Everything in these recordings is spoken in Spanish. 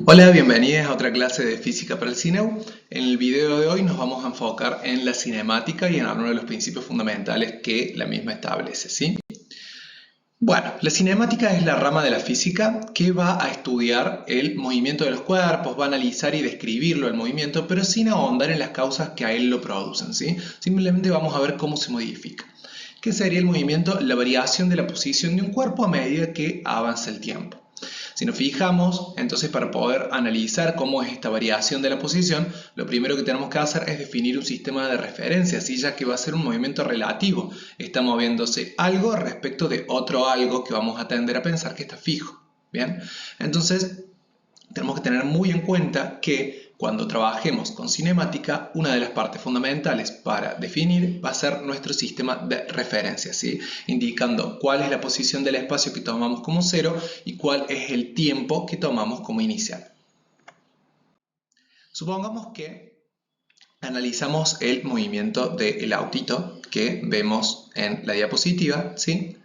Hola, bienvenidos a otra clase de Física para el Cineu. En el video de hoy nos vamos a enfocar en la cinemática y en algunos de los principios fundamentales que la misma establece, ¿sí? Bueno, la cinemática es la rama de la física que va a estudiar el movimiento de los cuerpos, va a analizar y describirlo el movimiento, pero sin ahondar en las causas que a él lo producen, ¿sí? Simplemente vamos a ver cómo se modifica. ¿Qué sería el movimiento? La variación de la posición de un cuerpo a medida que avanza el tiempo. Si nos fijamos, entonces para poder analizar cómo es esta variación de la posición, lo primero que tenemos que hacer es definir un sistema de referencia, ¿sí? Ya que va a ser un movimiento relativo. Está moviéndose algo respecto de otro algo que vamos a tender a pensar que está fijo. ¿Bien? Entonces, tenemos que tener muy en cuenta que cuando trabajemos con cinemática, una de las partes fundamentales para definir va a ser nuestro sistema de referencia, ¿sí? Indicando cuál es la posición del espacio que tomamos como cero y cuál es el tiempo que tomamos como inicial. Supongamos que analizamos el movimiento del autito que vemos en la diapositiva, ¿sí?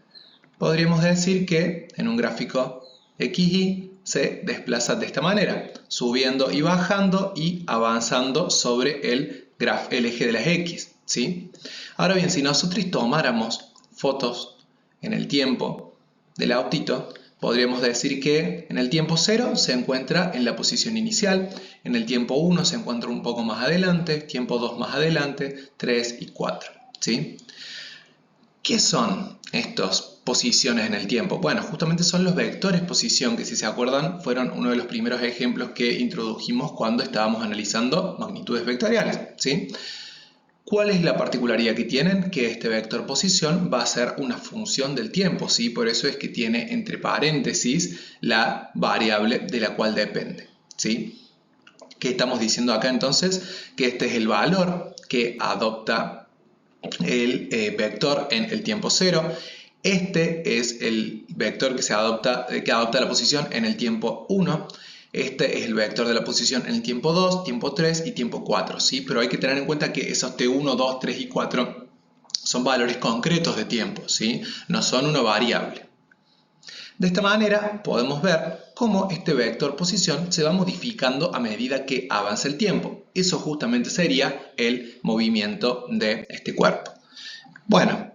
Podríamos decir que en un gráfico XY se desplaza de esta manera, subiendo y bajando y avanzando sobre el eje de las X, ¿sí? Ahora bien, si nosotros tomáramos fotos en el tiempo del autito, podríamos decir que en el tiempo 0 se encuentra en la posición inicial, en el tiempo 1 se encuentra un poco más adelante, tiempo 2 más adelante, 3 y 4, ¿sí? ¿Qué son estas posiciones en el tiempo? Bueno, justamente son los vectores posición, que si se acuerdan fueron uno de los primeros ejemplos que introdujimos cuando estábamos analizando magnitudes vectoriales, ¿sí? ¿Cuál es la particularidad que tienen? Que este vector posición va a ser una función del tiempo, ¿sí? Por eso es que tiene entre paréntesis la variable de la cual depende, ¿sí? ¿Qué estamos diciendo acá entonces? Que este es el valor que adopta el vector en el tiempo 0. Este es el vector que adopta la posición en el tiempo 1. Este es el vector de la posición en el tiempo 2, tiempo 3 y tiempo 4, ¿sí? Pero hay que tener en cuenta que esos T1, 2, 3 y 4 son valores concretos de tiempo, ¿sí? No son una variable. De esta manera podemos ver cómo este vector posición se va modificando a medida que avanza el tiempo. Eso justamente sería el movimiento de este cuerpo. Bueno,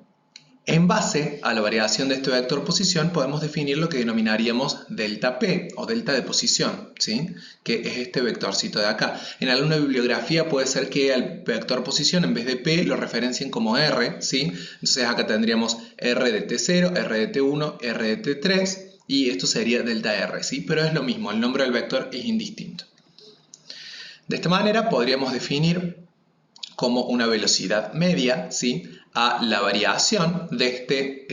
en base a la variación de este vector posición podemos definir lo que denominaríamos delta P o delta de posición, ¿sí? Que es este vectorcito de acá. En alguna bibliografía puede ser que al vector posición en vez de P lo referencien como R, ¿sí? Entonces acá tendríamos R de T0, R de T1, R de T3 y esto sería delta R, ¿sí? Pero es lo mismo, el nombre del vector es indistinto. De esta manera podríamos definir como una velocidad media, ¿sí? A la variación de este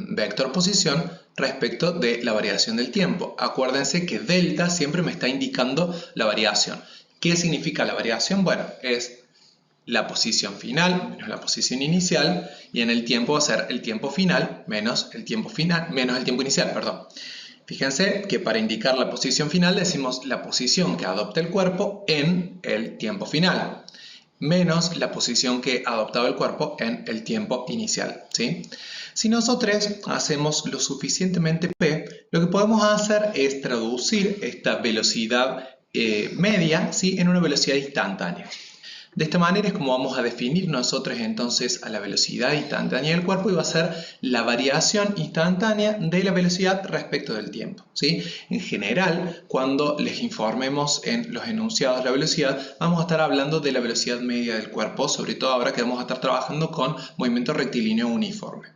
vector posición respecto de la variación del tiempo. Acuérdense que delta siempre me está indicando la variación. ¿Qué significa la variación? Bueno, es la posición final menos la posición inicial y en el tiempo va a ser el tiempo final menos el tiempo inicial, perdón. Fíjense que para indicar la posición final decimos la posición que adopta el cuerpo en el tiempo final menos la posición que ha adoptado el cuerpo en el tiempo inicial, ¿sí? Si nosotros hacemos lo suficientemente P, lo que podemos hacer es traducir esta velocidad media, ¿sí? En una velocidad instantánea. De esta manera es como vamos a definir nosotros entonces a la velocidad instantánea del cuerpo y va a ser la variación instantánea de la velocidad respecto del tiempo, ¿sí? En general, cuando les informemos en los enunciados la velocidad, vamos a estar hablando de la velocidad media del cuerpo, sobre todo ahora que vamos a estar trabajando con movimiento rectilíneo uniforme.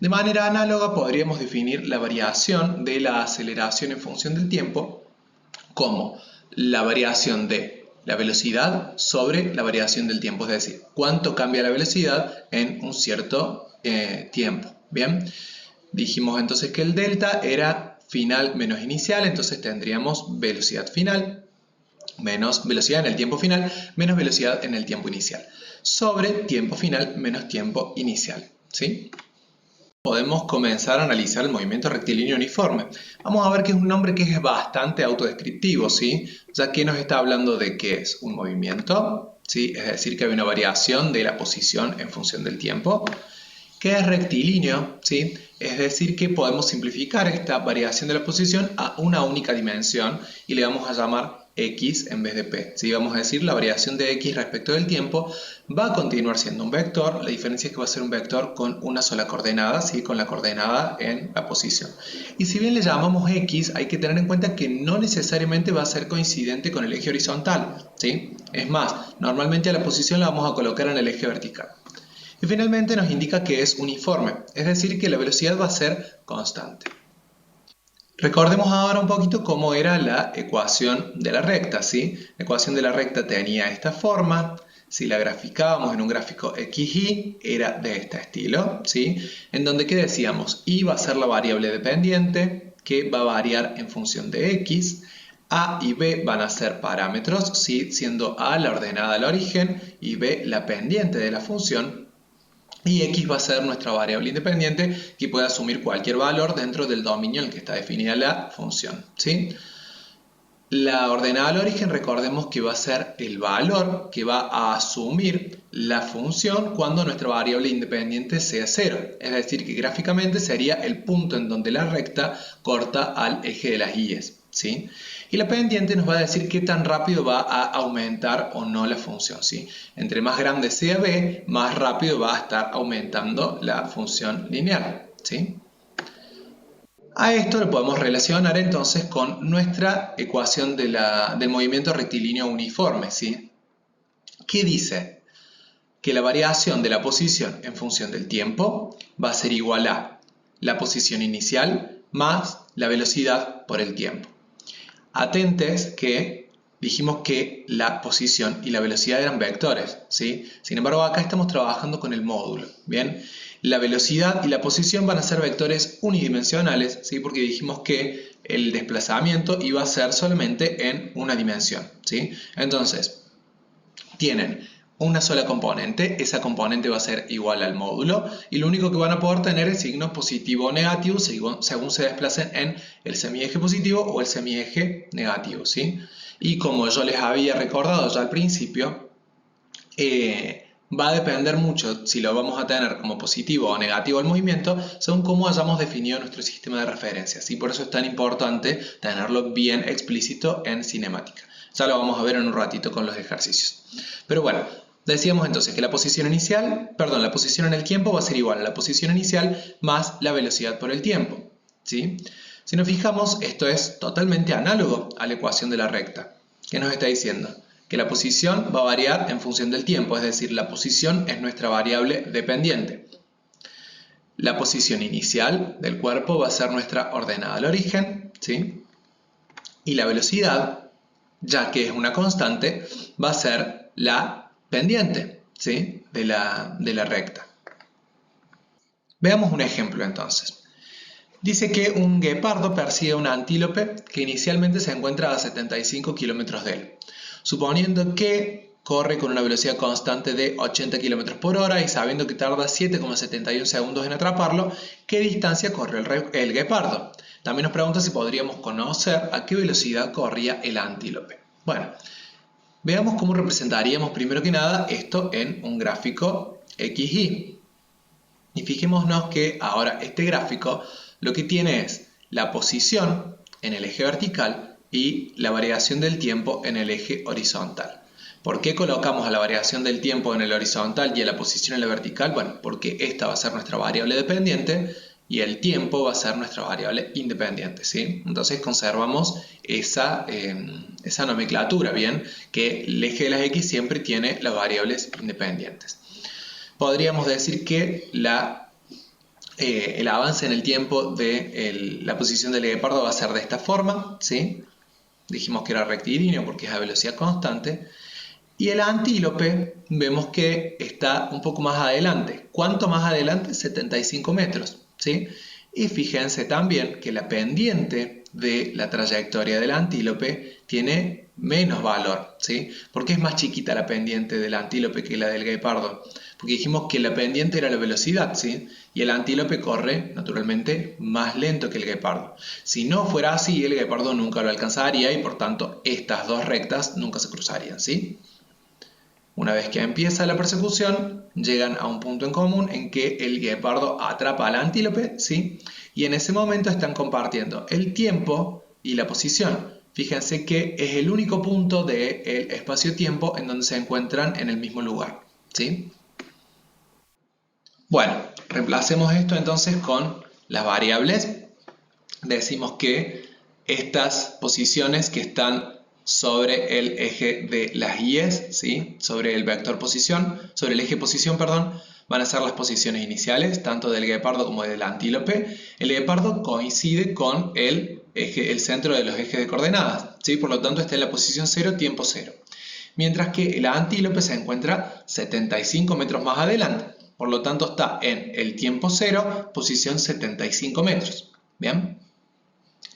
De manera análoga podríamos definir la variación de la aceleración en función del tiempo como la variación de la velocidad sobre la variación del tiempo, es decir, cuánto cambia la velocidad en un cierto tiempo. Bien, dijimos entonces que el delta era final menos inicial, entonces tendríamos velocidad final menos velocidad en el tiempo final menos velocidad en el tiempo inicial sobre tiempo final menos tiempo inicial, ¿sí? Podemos comenzar a analizar el movimiento rectilíneo uniforme. Vamos a ver que es un nombre que es bastante autodescriptivo, ¿sí? Ya que nos está hablando de que es un movimiento, ¿sí? Es decir, que hay una variación de la posición en función del tiempo, que es rectilíneo, ¿sí? Es decir, que podemos simplificar esta variación de la posición a una única dimensión y le vamos a llamar x en vez de p. ¿Sí? Vamos a decir la variación de x respecto del tiempo va a continuar siendo un vector, la diferencia es que va a ser un vector con una sola coordenada, ¿sí? Con la coordenada en la posición. Y si bien le llamamos x, hay que tener en cuenta que no necesariamente va a ser coincidente con el eje horizontal, ¿sí? Es más, normalmente a la posición la vamos a colocar en el eje vertical. Y finalmente nos indica que es uniforme, es decir, que la velocidad va a ser constante. Recordemos ahora un poquito cómo era la ecuación de la recta, ¿sí? La ecuación de la recta tenía esta forma, si la graficábamos en un gráfico XY, era de este estilo, ¿sí? En donde, ¿qué decíamos? Y va a ser la variable dependiente, que va a variar en función de X, A y B van a ser parámetros, ¿sí? Siendo A la ordenada al origen y B la pendiente de la función. Y x va a ser nuestra variable independiente que puede asumir cualquier valor dentro del dominio en el que está definida la función, ¿sí? La ordenada al origen, recordemos que va a ser el valor que va a asumir la función cuando nuestra variable independiente sea 0. Es decir, que gráficamente sería el punto en donde la recta corta al eje de las y, ¿sí? Y la pendiente nos va a decir qué tan rápido va a aumentar o no la función, ¿sí? Entre más grande sea b, más rápido va a estar aumentando la función lineal, ¿sí? A esto lo podemos relacionar entonces con nuestra ecuación del movimiento rectilíneo uniforme, ¿sí? ¿Qué dice? Que la variación de la posición en función del tiempo va a ser igual a la posición inicial más la velocidad por el tiempo. Atentes que dijimos que la posición y la velocidad eran vectores, ¿sí? Sin embargo, acá estamos trabajando con el módulo, ¿bien? La velocidad y la posición van a ser vectores unidimensionales, ¿sí? Porque dijimos que el desplazamiento iba a ser solamente en una dimensión, ¿sí? Entonces, tienen una sola componente, esa componente va a ser igual al módulo y lo único que van a poder tener es signo positivo o negativo según se desplacen en el semieje positivo o el semieje negativo, ¿sí? Y como yo les había recordado ya al principio, va a depender mucho si lo vamos a tener como positivo o negativo el movimiento según cómo hayamos definido nuestro sistema de referencia, ¿sí? Por eso es tan importante tenerlo bien explícito en cinemática. Ya lo vamos a ver en un ratito con los ejercicios. Pero bueno, decíamos entonces que la posición la posición en el tiempo va a ser igual a la posición inicial más la velocidad por el tiempo, ¿sí? Si nos fijamos, esto es totalmente análogo a la ecuación de la recta. ¿Qué nos está diciendo? Que la posición va a variar en función del tiempo, es decir, la posición es nuestra variable dependiente. La posición inicial del cuerpo va a ser nuestra ordenada al origen, ¿sí? Y la velocidad, ya que es una constante, va a ser la pendiente, ¿sí? de la recta. Veamos un ejemplo entonces. Dice que un guepardo persigue a un antílope que inicialmente se encuentra a 75 kilómetros de él. Suponiendo que corre con una velocidad constante de 80 km por hora y sabiendo que tarda 7,71 segundos en atraparlo, ¿qué distancia corre el guepardo? También nos pregunta si podríamos conocer a qué velocidad corría el antílope. Bueno, veamos cómo representaríamos primero que nada esto en un gráfico XY. Y fijémonos que ahora este gráfico lo que tiene es la posición en el eje vertical y la variación del tiempo en el eje horizontal. ¿Por qué colocamos a la variación del tiempo en el horizontal y a la posición en la vertical? Bueno, porque esta va a ser nuestra variable dependiente y el tiempo va a ser nuestra variable independiente, ¿sí? Entonces conservamos esa nomenclatura, ¿bien? Que el eje de las X siempre tiene las variables independientes. Podríamos decir que el avance en el tiempo de la posición del guepardo va a ser de esta forma, ¿sí? Dijimos que era rectilíneo porque es a velocidad constante. Y el antílope vemos que está un poco más adelante. ¿Cuánto más adelante? 75 metros, ¿sí? Y fíjense también que la pendiente de la trayectoria del antílope tiene menos valor, ¿sí? ¿Por qué es más chiquita la pendiente del antílope que la del guepardo? Porque dijimos que la pendiente era la velocidad, ¿sí? Y el antílope corre, naturalmente, más lento que el guepardo. Si no fuera así, el guepardo nunca lo alcanzaría y por tanto estas dos rectas nunca se cruzarían, ¿sí? Una vez que empieza la persecución, llegan a un punto en común en que el guepardo atrapa al antílope, ¿sí? Y en ese momento están compartiendo el tiempo y la posición. Fíjense que es el único punto del espacio-tiempo en donde se encuentran en el mismo lugar, ¿sí? Bueno, reemplacemos esto entonces con las variables. Decimos que estas posiciones que están sobre el eje de las Y's, ¿sí? Sobre el vector posición, sobre el eje posición, perdón, van a ser las posiciones iniciales, tanto del guepardo como del antílope. El guepardo coincide con el centro de los ejes de coordenadas, ¿sí? Por lo tanto está en la posición 0, tiempo 0. Mientras que el antílope se encuentra 75 metros más adelante. Por lo tanto está en el tiempo 0, posición 75 metros. ¿Bien?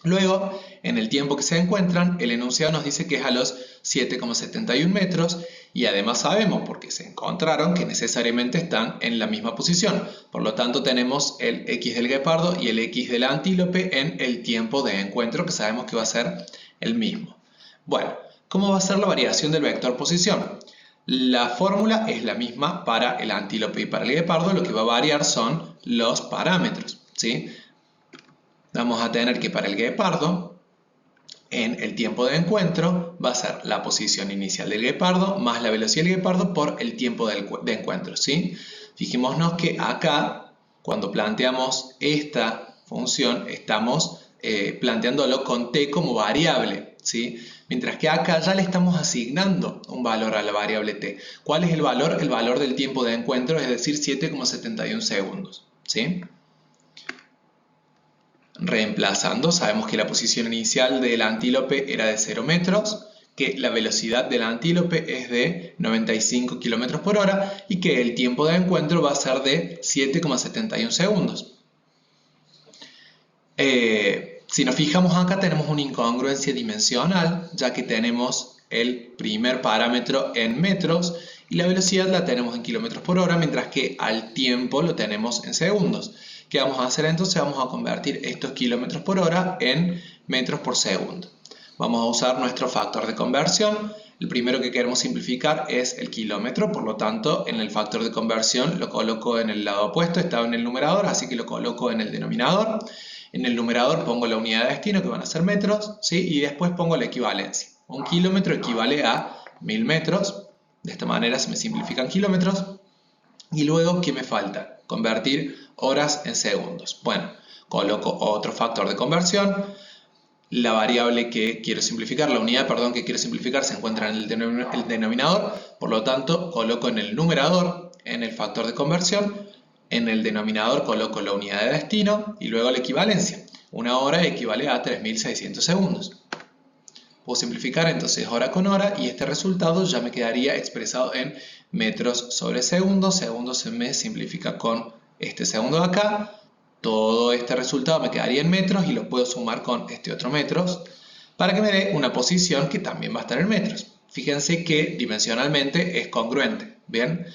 Luego, en el tiempo que se encuentran, el enunciado nos dice que es a los 7,71 metros y además sabemos, porque se encontraron, que necesariamente están en la misma posición. Por lo tanto, tenemos el X del guepardo y el X del antílope en el tiempo de encuentro, que sabemos que va a ser el mismo. Bueno, ¿cómo va a ser la variación del vector posición? La fórmula es la misma para el antílope y para el guepardo, lo que va a variar son los parámetros, ¿sí? Vamos a tener que para el guepardo, en el tiempo de encuentro, va a ser la posición inicial del guepardo más la velocidad del guepardo por el tiempo de encuentro, ¿sí? Fijémonos que acá, cuando planteamos esta función, estamos planteándolo con t como variable, ¿sí? Mientras que acá ya le estamos asignando un valor a la variable t. ¿Cuál es el valor? El valor del tiempo de encuentro, es decir, 7,71 segundos, ¿sí? Reemplazando, sabemos que la posición inicial del antílope era de 0 metros, que la velocidad del antílope es de 95 km por hora y que el tiempo de encuentro va a ser de 7,71 segundos. Si nos fijamos acá tenemos una incongruencia dimensional, ya que tenemos el primer parámetro en metros y la velocidad la tenemos en kilómetros por hora, mientras que al tiempo lo tenemos en segundos. ¿Qué vamos a hacer entonces? Vamos a convertir estos kilómetros por hora en metros por segundo. Vamos a usar nuestro factor de conversión. El primero que queremos simplificar es el kilómetro, por lo tanto en el factor de conversión lo coloco en el lado opuesto, estaba en el numerador, así que lo coloco en el denominador. En el numerador pongo la unidad de destino, que van a ser metros, ¿sí? Y después pongo la equivalencia. Un kilómetro equivale a 1000 metros. De esta manera se me simplifican kilómetros. Y luego, ¿qué me falta? Convertir horas en segundos. Bueno, coloco otro factor de conversión. La variable que quiero simplificar, la unidad, perdón, que quiero simplificar se encuentra en el denominador. Por lo tanto, coloco en el numerador, en el factor de conversión. En el denominador coloco la unidad de destino y luego la equivalencia. Una hora equivale a 3600 segundos. Puedo simplificar entonces hora con hora y este resultado ya me quedaría expresado en metros sobre segundos. Segundos se me simplifica con este segundo de acá. Todo este resultado me quedaría en metros y lo puedo sumar con este otro metros para que me dé una posición que también va a estar en metros. Fíjense que dimensionalmente es congruente. ¿Bien?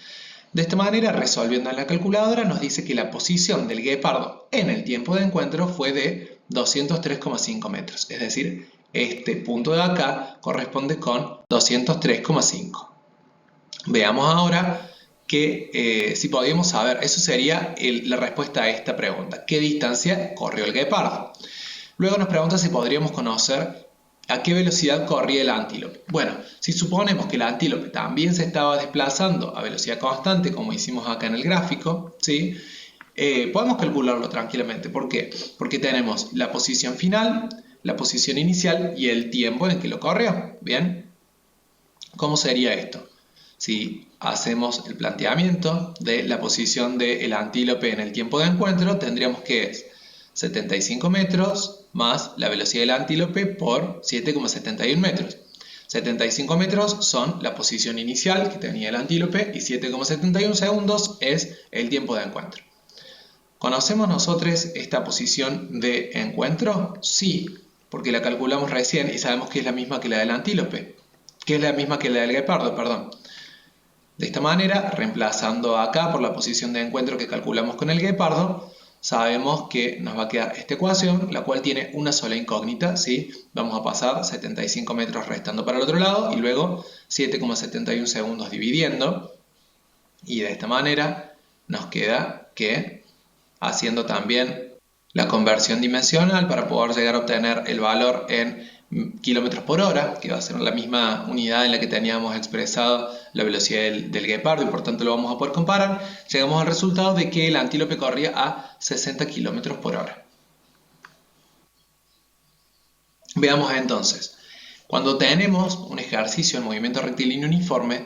De esta manera, resolviendo en la calculadora, nos dice que la posición del guepardo en el tiempo de encuentro fue de 203,5 metros. Es decir, este punto de acá corresponde con 203,5. Veamos ahora que si podíamos saber, eso sería la respuesta a esta pregunta. ¿Qué distancia corrió el guepardo? Luego nos pregunta si podríamos conocer ¿a qué velocidad corría el antílope? Bueno, si suponemos que el antílope también se estaba desplazando a velocidad constante, como hicimos acá en el gráfico, ¿sí? Podemos calcularlo tranquilamente. ¿Por qué? Porque tenemos la posición final, la posición inicial y el tiempo en que lo corrió. ¿Bien? ¿Cómo sería esto? Si hacemos el planteamiento de la posición del antílope en el tiempo de encuentro, tendríamos que es 75 metros más la velocidad del antílope por 7,71 metros. 75 metros son la posición inicial que tenía el antílope y 7,71 segundos es el tiempo de encuentro. ¿Conocemos nosotros esta posición de encuentro? Sí, porque la calculamos recién y sabemos que es la misma que la del antílope, que es la misma que la del guepardo, perdón. De esta manera, reemplazando acá por la posición de encuentro que calculamos con el guepardo, sabemos que nos va a quedar esta ecuación, la cual tiene una sola incógnita, ¿sí? Vamos a pasar 75 metros restando para el otro lado y luego 7,71 segundos dividiendo. Y de esta manera nos queda que, haciendo también la conversión dimensional para poder llegar a obtener el valor en kilómetros por hora, que va a ser la misma unidad en la que teníamos expresado la velocidad del guepardo y por tanto lo vamos a poder comparar, llegamos al resultado de que el antílope corría a 60 kilómetros por hora. Veamos entonces, cuando tenemos un ejercicio en movimiento rectilíneo uniforme,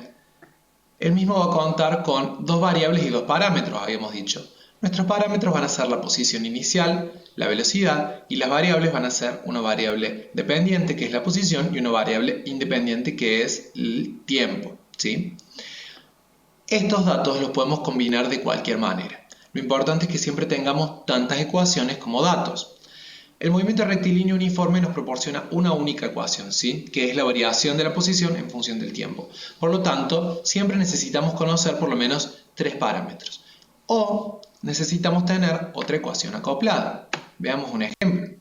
el mismo va a contar con dos variables y dos parámetros, habíamos dicho. Nuestros parámetros van a ser la posición inicial, la velocidad, y las variables van a ser una variable dependiente, que es la posición, y una variable independiente, que es el tiempo, ¿sí? Estos datos los podemos combinar de cualquier manera. Lo importante es que siempre tengamos tantas ecuaciones como datos. El movimiento rectilíneo uniforme nos proporciona una única ecuación, ¿sí? Que es la variación de la posición en función del tiempo. Por lo tanto, siempre necesitamos conocer por lo menos tres parámetros. O necesitamos tener otra ecuación acoplada. Veamos un ejemplo.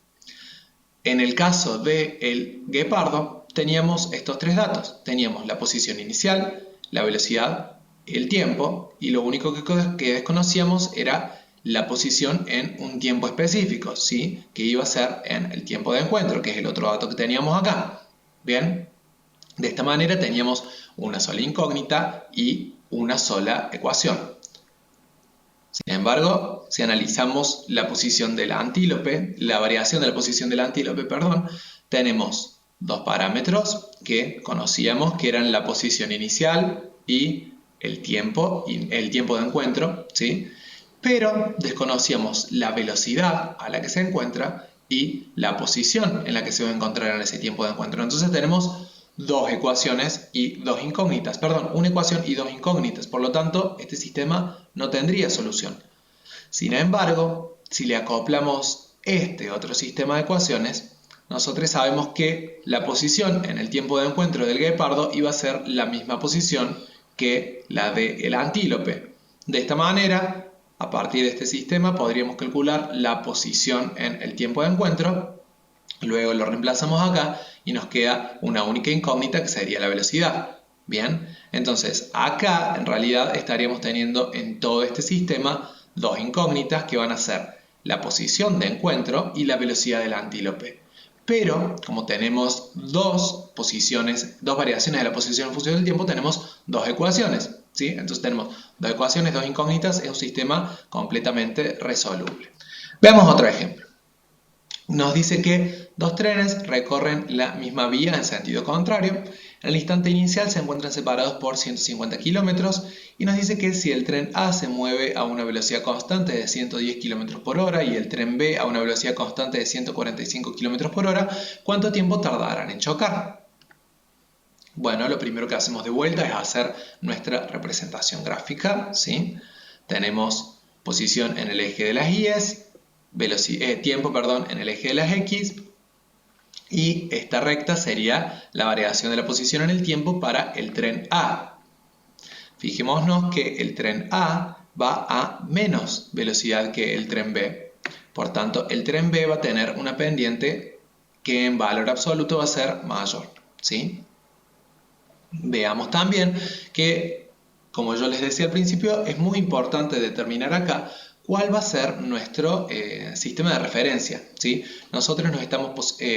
En el caso del guepardo, teníamos estos tres datos. Teníamos la posición inicial, la velocidad, el tiempo, y lo único que desconocíamos era la posición en un tiempo específico, ¿sí? Que iba a ser en el tiempo de encuentro, que es el otro dato que teníamos acá. Bien, de esta manera teníamos una sola incógnita y una sola ecuación. Sin embargo, si analizamos la posición del antílope, la variación de la posición del antílope, perdón, tenemos dos parámetros que conocíamos que eran la posición inicial y el tiempo de encuentro, ¿sí? Pero desconocíamos la velocidad a la que se encuentra y la posición en la que se va a encontrar en ese tiempo de encuentro. Entonces tenemos dos ecuaciones y dos incógnitas, perdón, una ecuación y dos incógnitas. Por lo tanto, este sistema no tendría solución. Sin embargo, si le acoplamos este otro sistema de ecuaciones, nosotros sabemos que la posición en el tiempo de encuentro del guepardo iba a ser la misma posición que la del antílope. De esta manera, a partir de este sistema podríamos calcular la posición en el tiempo de encuentro, luego lo reemplazamos acá y nos queda una única incógnita que sería la velocidad. Bien, entonces acá en realidad estaríamos teniendo en todo este sistema dos incógnitas que van a ser la posición de encuentro y la velocidad del antílope. Pero como tenemos dos variaciones de la posición en función del tiempo, tenemos dos ecuaciones, ¿sí? Entonces tenemos dos ecuaciones, dos incógnitas, es un sistema completamente resoluble. Veamos otro ejemplo. Nos dice que dos trenes recorren la misma vía en sentido contrario. En el instante inicial se encuentran separados por 150 kilómetros y nos dice que si el tren A se mueve a una velocidad constante de 110 km por hora y el tren B a una velocidad constante de 145 km por hora, ¿cuánto tiempo tardarán en chocar? Bueno, lo primero que hacemos de vuelta es hacer nuestra representación gráfica, ¿sí? Tenemos posición en el eje de las Y, tiempo en el eje de las X, y esta recta sería la variación de la posición en el tiempo para el tren A. Fijémonos que el tren A va a menos velocidad que el tren B. Por tanto, el tren B va a tener una pendiente que en valor absoluto va a ser mayor, ¿sí? Veamos también que, como yo les decía al principio, es muy importante determinar acá cuál va a ser nuestro sistema de referencia, ¿sí? Nosotros nos estamos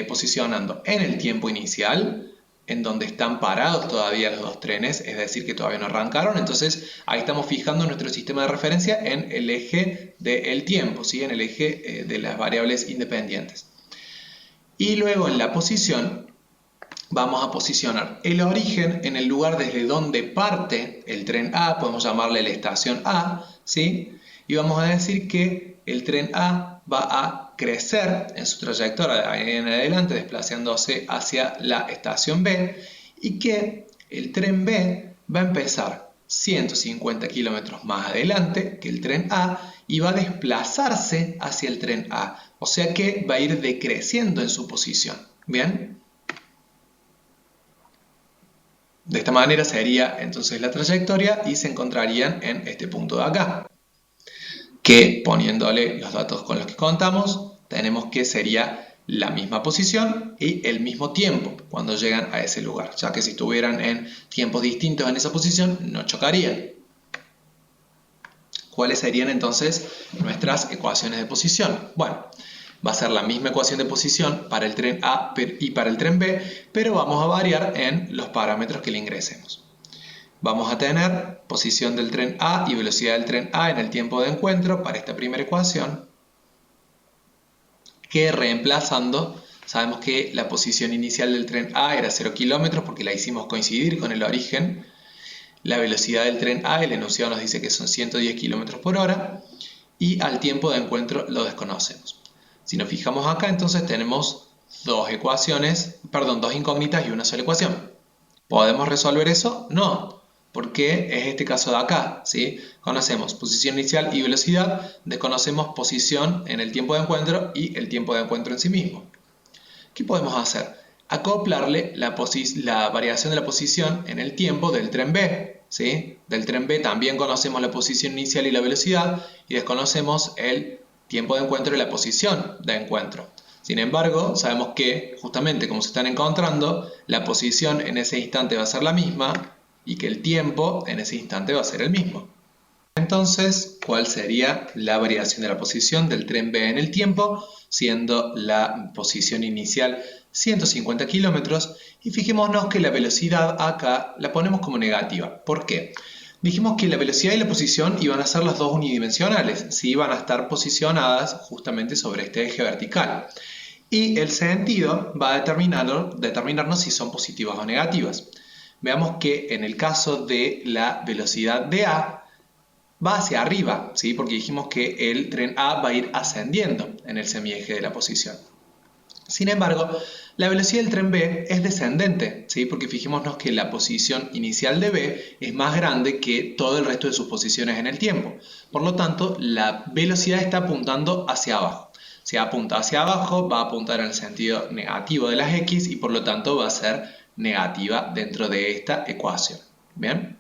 posicionando en el tiempo inicial, en donde están parados todavía los dos trenes, es decir, que todavía no arrancaron. Entonces ahí estamos fijando nuestro sistema de referencia en el eje del tiempo, ¿sí? En el eje de las variables independientes. Y luego en la posición vamos a posicionar el origen en el lugar desde donde parte el tren A, podemos llamarle la estación A, ¿sí? Y vamos a decir que el tren A va a crecer en su trayectoria de ahí en adelante, desplazándose hacia la estación B, y que el tren B va a empezar 150 kilómetros más adelante que el tren A y va a desplazarse hacia el tren A, o sea que va a ir decreciendo en su posición. ¿Bien? De esta manera sería entonces la trayectoria y se encontrarían en este punto de acá. que poniéndole los datos con los que contamos, tenemos que sería la misma posición y el mismo tiempo cuando llegan a ese lugar, ya que si estuvieran en tiempos distintos en esa posición no chocarían. ¿Cuáles serían entonces nuestras ecuaciones de posición? Bueno, va a ser la misma ecuación de posición para el tren A y para el tren B, pero vamos a variar en los parámetros que le ingresemos. Vamos a tener posición del tren A y velocidad del tren A en el tiempo de encuentro para esta primera ecuación, que reemplazando, sabemos que la posición inicial del tren A era 0 kilómetros porque la hicimos coincidir con el origen. La velocidad del tren A, el enunciado nos dice que son 110 km por hora y al tiempo de encuentro lo desconocemos. Si nos fijamos acá, entonces tenemos dos incógnitas y una sola ecuación. ¿Podemos resolver eso? No, porque es este caso de acá, ¿sí? Conocemos posición inicial y velocidad, desconocemos posición en el tiempo de encuentro y el tiempo de encuentro en sí mismo. ¿Qué podemos hacer? Acoplarle la variación de la posición en el tiempo del tren B, ¿sí? Del tren B también conocemos la posición inicial y la velocidad y desconocemos el tiempo de encuentro y la posición de encuentro. Sin embargo, sabemos que justamente como se están encontrando, la posición en ese instante va a ser la misma y que el tiempo en ese instante va a ser el mismo. Entonces, ¿cuál sería la variación de la posición del tren B en el tiempo? Siendo la posición inicial 150 kilómetros y fijémonos que la velocidad acá la ponemos como negativa. ¿Por qué? Dijimos que la velocidad y la posición iban a ser las dos unidimensionales, ¿sí? Iban a estar posicionadas justamente sobre este eje vertical. Y el sentido va a determinarnos si son positivas o negativas. Veamos que en el caso de la velocidad de A, va hacia arriba, ¿sí? Porque dijimos que el tren A va a ir ascendiendo en el semieje de la posición. Sin embargo, la velocidad del tren B es descendente, ¿sí? Porque fijémonos que la posición inicial de B es más grande que todo el resto de sus posiciones en el tiempo. Por lo tanto, la velocidad está apuntando hacia abajo. Si apunta hacia abajo, va a apuntar en el sentido negativo de las X y por lo tanto va a ser negativa dentro de esta ecuación. ¿Bien?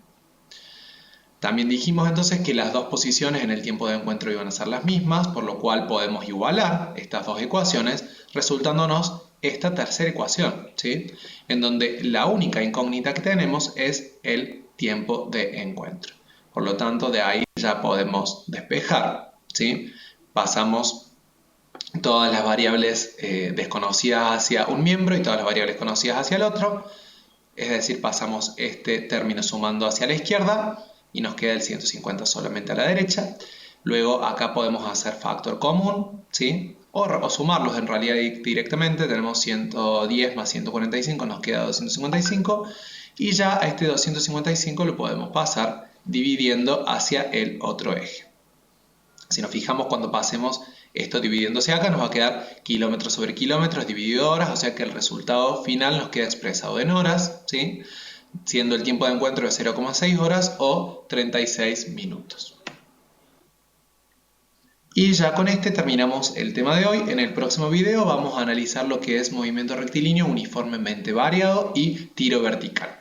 También dijimos entonces que las dos posiciones en el tiempo de encuentro iban a ser las mismas, por lo cual podemos igualar estas dos ecuaciones, resultándonos esta tercera ecuación, ¿sí? En donde la única incógnita que tenemos es el tiempo de encuentro. Por lo tanto, de ahí ya podemos despejar, ¿sí? Pasamos todas las variables desconocidas hacia un miembro y todas las variables conocidas hacia el otro, es decir, pasamos este término sumando hacia la izquierda, y nos queda el 150 solamente a la derecha. Luego acá podemos hacer factor común, ¿sí? O sumarlos en realidad directamente. Tenemos 110 más 145, nos queda 255. Y ya a este 255 lo podemos pasar dividiendo hacia el otro eje. Si nos fijamos cuando pasemos esto dividiéndose acá, nos va a quedar kilómetros sobre kilómetros dividido horas, o sea que el resultado final nos queda expresado en horas, ¿sí? Siendo el tiempo de encuentro de 0,6 horas o 36 minutos. Y ya con este terminamos el tema de hoy. En el próximo video vamos a analizar lo que es movimiento rectilíneo uniformemente variado y tiro vertical.